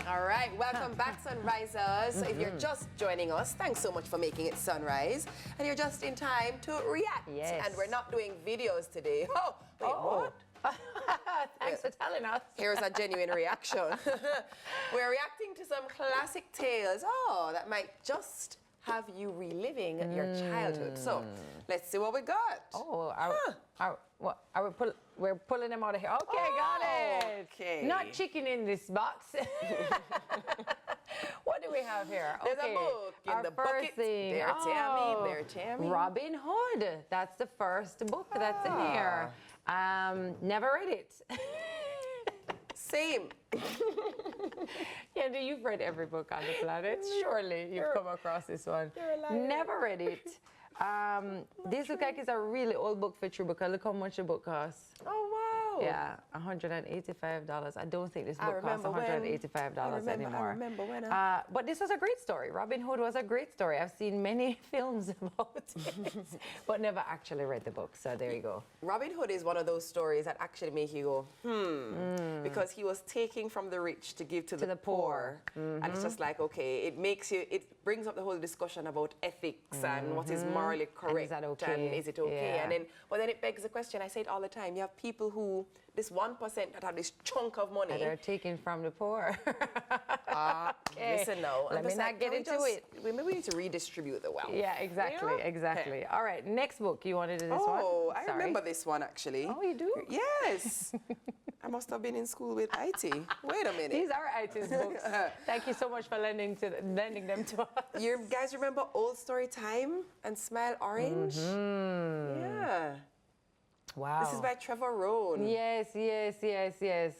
All right, welcome back, Sunrisers. If you're just joining us, thanks so much for making it sunrise. And you're just in time to react. Yes. And we're not doing videos today. Oh, wait, what? Thanks for telling us. Here's a genuine reaction. We're reacting to some classic tales. Oh, that might just have you reliving your childhood. So let's see what we got. Oh, we're pulling them out of here. Okay, got it. Okay. Not chicken in this box. What do we have here? There's a book in the bucket. Thing. There, Tami. There, Tami. Robin Hood. That's the first book that's in here. Never read it. Same. Yeah, you've read every book on the planet. Surely you've come across this one. Never read it. This looks like it's a really old book for true because look how much the book costs. Oh, wow. Yeah, $185. I don't think this book costs $185 anymore. I remember when. But this was a great story. Robin Hood was a great story. I've seen many films about it, but never actually read the book. So there you go. Robin Hood is one of those stories that actually make you go, because he was taking from the rich to give to the poor. And it's just like, okay, it brings up the whole discussion about ethics and what is morally correct. And is that okay? And is it okay? Yeah. But then it begs the question, I say it all the time, you have people who, this 1% that have this chunk of money. And they're taking from the poor. Okay. Listen now. Let me not get into it. Maybe we need to redistribute the wealth. Yeah, exactly, You know? exactly. Okay. All right, next book. You wanted this one? Oh, I remember this one actually. Oh, you do? Yes. I must have been in school with IT. Wait a minute. These are IT's books. Thank you so much for lending them to us. You guys remember Old Story Time and Smile Orange? Yeah. Wow. This is by Trevor Rohn. Yes.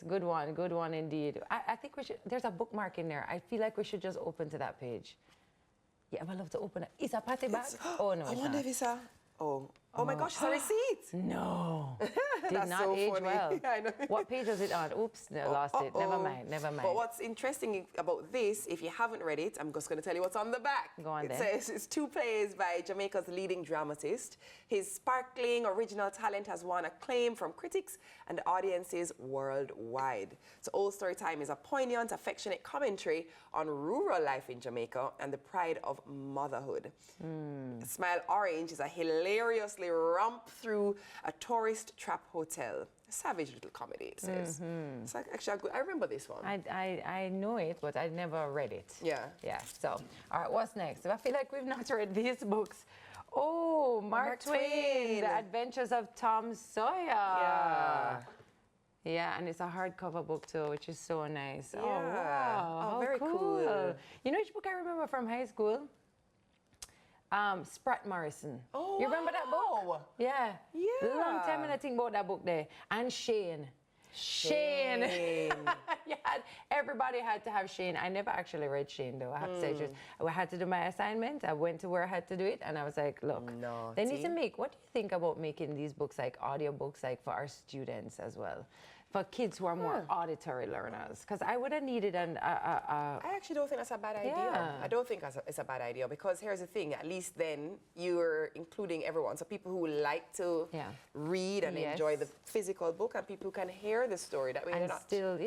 Good one indeed. I think we should, there's a bookmark in there. I feel like we should just open to that page. Yeah, I would love to open it. Is a party bag? Oh, no, I it's wonder not. if it's a... Oh my gosh, it's a receipt. No. Did That's not so age funny. well. I know. What page was it on? Oops, no, lost it. Never mind. But what's interesting about this, if you haven't read it, I'm just going to tell you what's on the back. Go on It then. says it's 2 plays by Jamaica's leading dramatist. His sparkling original talent has won acclaim from critics and audiences worldwide. So Old Story Time is a poignant, affectionate commentary on rural life in Jamaica and the pride of motherhood. Smile Orange is a hilariously romp through a tourist trap hotel. A savage little comedy, it says. It's like actually good. I remember this one. I know it, but I never read it. Yeah. Yeah. So, all right, what's next? I feel like we've not read these books. Oh, Mark Twain, The Adventures of Tom Sawyer. Yeah. Yeah, and it's a hardcover book too, which is so nice. Yeah. Oh, wow. Oh, How very cool. You know which book I remember from high school? Spratt Morrison. Oh, you remember that book? Yeah. Yeah. Long time when I think about that book there. And Shane. Yeah, everybody had to have Shane. I never actually read Shane though. I have to say, just I had to do my assignment. I went to where I had to do it, and I was like, look, they need to make. What do you think about making these books like audio books, like for our students as well, for kids who are more auditory learners? Because I would have needed I actually don't think that's a bad idea. Yeah. I don't think it's a bad idea because here's the thing, at least then you're including everyone. So people who like to read and enjoy the physical book and people who can hear the story. That way they're not still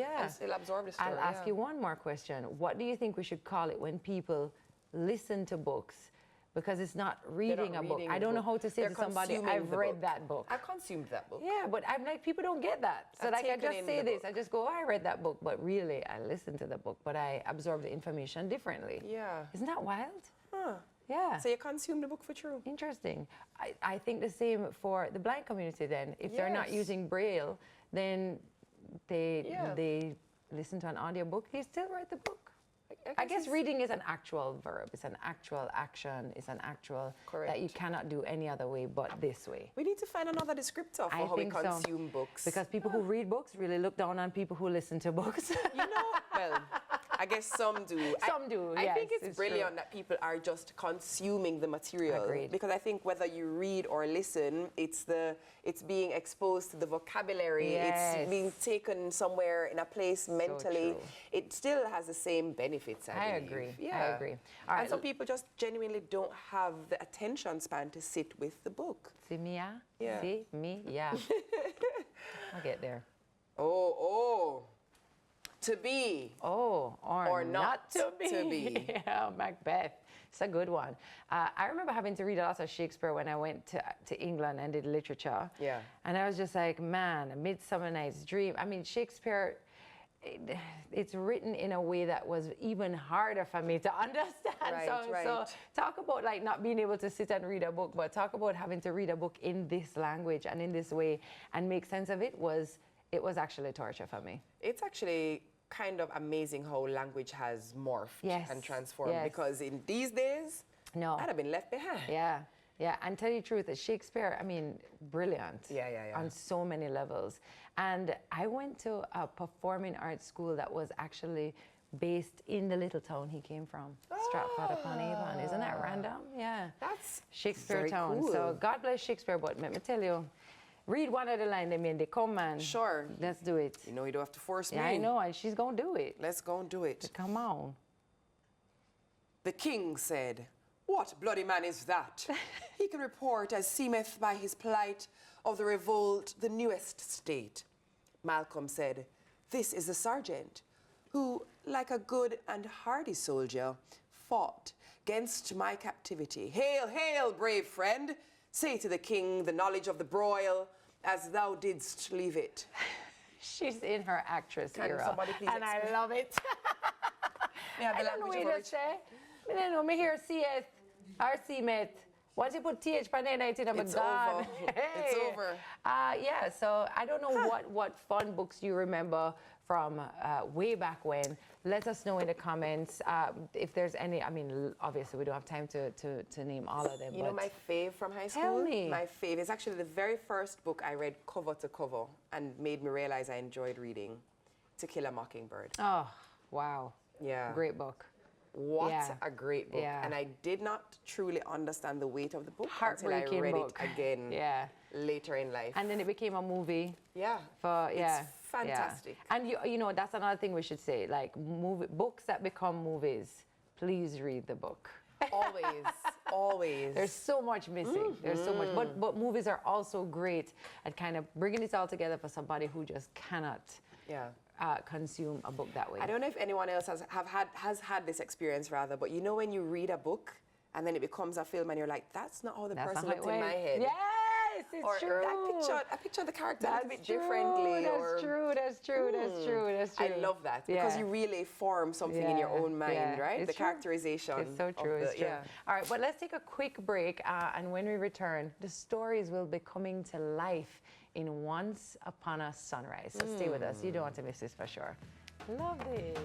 absorb the story. I'll ask you one more question. What do you think we should call it when people listen to books? Because it's not reading a book. I don't know how to say to somebody, I've read that book. I've consumed that book. Yeah, but I'm like, people don't get that. So like I just say this, I just go, oh, I read that book, but really I listened to the book, but I absorb the information differently. Yeah. Isn't that wild? Huh. Yeah. So you consume the book for true. Interesting. I think the same for the blind community then. If they're not using Braille, then they listen to an audiobook, they still write the book. I guess reading is an actual verb. It's an actual action. It's an actual that you cannot do any other way but this way. We need to find another descriptor for how we consume books. Because people who read books really look down on people who listen to books. You know, well, I guess some do. Some do, I think it's brilliant that people are just consuming the material. Agreed. Because I think whether you read or listen, it's being exposed to the vocabulary. Yes. It's being taken somewhere in a place mentally. True. It still has the same benefits, I believe. agree. Yeah. I agree. All right. And some people just genuinely don't have the attention span to sit with the book. See me, yeah? Yeah. See me, yeah. I'll get there. Oh. to be. Oh, or not to be. Yeah, Macbeth. It's a good one. I remember having to read a lot of Shakespeare when I went to England and did literature. Yeah. And I was just like, man, A Midsummer Night's Dream. I mean, Shakespeare, it's written in a way that was even harder for me to understand. Right, So talk about like not being able to sit and read a book, but talk about having to read a book in this language and in this way and make sense of it was actually torture for me. It's actually kind of amazing how language has morphed and transformed, because in these days, I'd have been left behind. Yeah. Yeah, and tell you the truth, Shakespeare, I mean, brilliant. Yeah. On so many levels. And I went to a performing arts school that was actually based in the little town he came from, Stratford-upon-Avon. Isn't that random? Yeah. That's Shakespeare very town. cool. So God bless Shakespeare, but let me tell you, read one of the lines, they come, man. Sure. Let's do it. You know, you don't have to force me. Yeah, I know, and she's going to do it. Let's go and do it. Come on. The king said, "What bloody man is that? He can report as seemeth by his plight of the revolt the newest state." Malcolm said, "This is the sergeant, who, like a good and hardy soldier, fought 'gainst my captivity. Hail, hail, brave friend! Say to the king the knowledge of the broil, as thou didst leave it." She's in her actress era. Somebody please and I love it. Yeah, I don't know what to say. I don't know, me here see it. Or see it. Once you put TH by name, I'm it's gone. over. It's over. Yeah, so I don't know what fun books you remember from way back when. Let us know in the comments if there's any. I mean, obviously we don't have time to name all of them. You know my fave from high school? Tell me. My fave is actually the very first book I read cover to cover and made me realize I enjoyed reading. To Kill a Mockingbird. Oh, wow. Yeah. Great book. What a great book. Yeah. And I did not truly understand the weight of the book until I Heartbreaking read book. it again later in life. And then it became a movie. Yeah. It's fantastic. Yeah. And you know, that's another thing we should say, like books that become movies, please read the book. Always, always. There's so much missing. There's so much. But movies are also great at kind of bringing it all together for somebody who just cannot consume a book that way. I don't know if anyone else has had this experience, rather, but you know when you read a book and then it becomes a film and you're like, that's not how the person looked in my head. Yes, it's true. I pictured the character a little bit differently. That's true. I love that because you really form something in your own mind, right? It's the characterization. It's so true. It's true. Yeah. All right, but let's take a quick break, and when we return, the stories will be coming to life in Once Upon a Sunrise. So stay with us. You don't want to miss this for sure. Love it.